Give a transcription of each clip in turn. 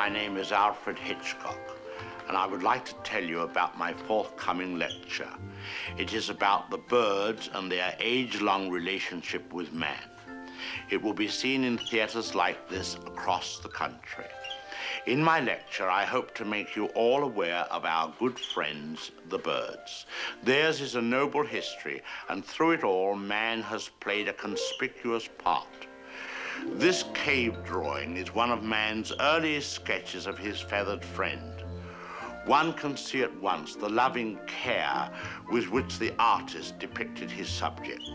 my name is Alfred Hitchcock, and I would like to tell you about my forthcoming lecture. It is about the birds and their age-long relationship with man. It will be seen in theaters like this across the country. In my lecture, I hope to make you all aware of our good friends, the birds. Theirs is a noble history, and through it all, man has played a conspicuous part. This cave drawing is one of man's earliest sketches of his feathered friend. One can see at once the loving care with which the artist depicted his subject.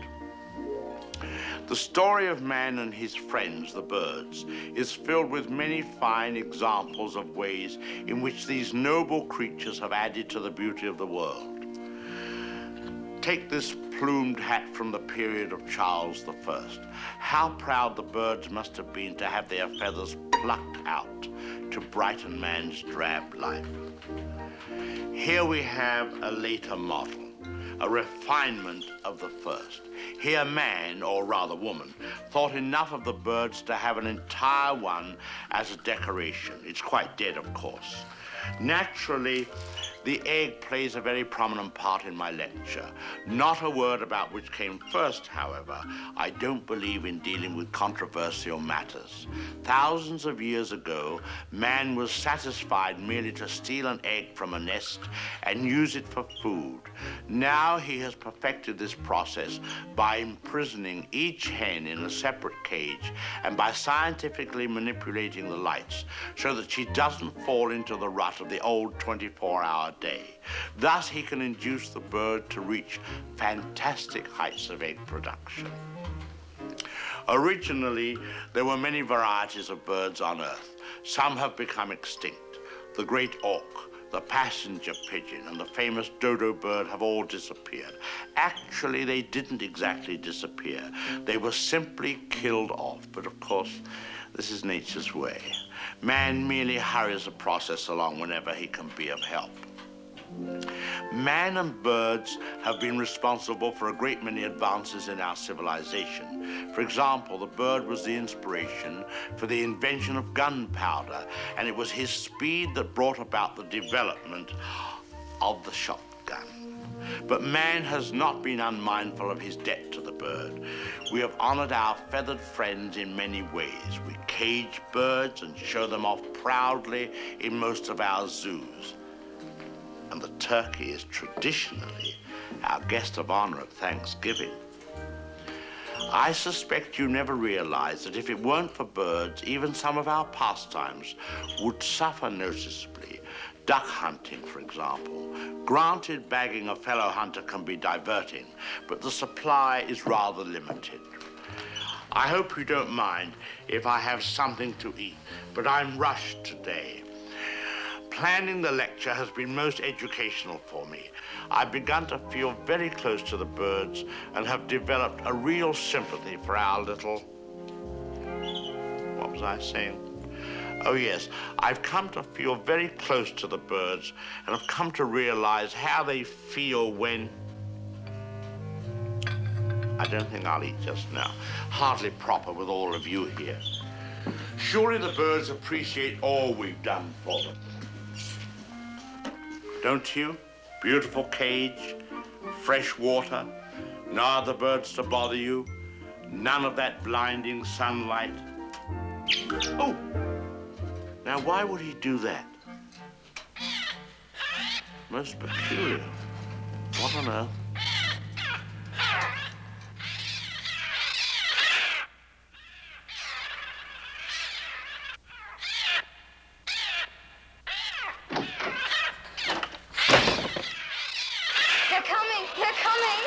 The story of man and his friends, the birds, is filled with many fine examples of ways in which these noble creatures have added to the beauty of the world. Take this plumed hat from the period of Charles I. How proud the birds must have been to have their feathers plucked out to brighten man's drab life. Here we have a later model, a refinement of the first. Here man, or rather woman, thought enough of the birds to have an entire one as a decoration. It's quite dead, of course. Naturally, the egg plays a very prominent part in my lecture. Not a word about which came first, however. I don't believe in dealing with controversial matters. Thousands of years ago, man was satisfied merely to steal an egg from a nest and use it for food. Now he has perfected this process by imprisoning each hen in a separate cage and by scientifically manipulating the lights so that she doesn't fall into the rut of the old 24-hour day. Thus, he can induce the bird to reach fantastic heights of egg production. Originally, there were many varieties of birds on Earth. Some have become extinct. The great auk, the passenger pigeon, and the famous dodo bird have all disappeared. Actually, they didn't exactly disappear. They were simply killed off, but of course, this is nature's way. Man merely hurries the process along whenever he can be of help. Man and birds have been responsible for a great many advances in our civilization. For example, the bird was the inspiration for the invention of gunpowder, and it was his speed that brought about the development of the shotgun. But man has not been unmindful of his debt to the bird. We have honored our feathered friends in many ways. We cage birds and show them off proudly in most of our zoos. And the turkey is traditionally our guest of honor at Thanksgiving. I suspect you never realized that if it weren't for birds, even some of our pastimes would suffer noticeably. Duck hunting, for example. Granted, bagging a fellow hunter can be diverting, but the supply is rather limited. I hope you don't mind if I have something to eat, but I'm rushed today. Planning the lecture has been most educational for me. I've begun to feel very close to the birds and have developed a real sympathy for our little... What was I saying? Oh yes, I've come to feel very close to the birds and have come to realize how they feel when... I don't think I'll eat just now. Hardly proper with all of you here. Surely the birds appreciate all we've done for them. Don't you? Beautiful cage, fresh water, no other birds to bother you, none of that blinding sunlight. Oh! Now, why would he do that? Most peculiar. What on earth? They're coming! They're coming!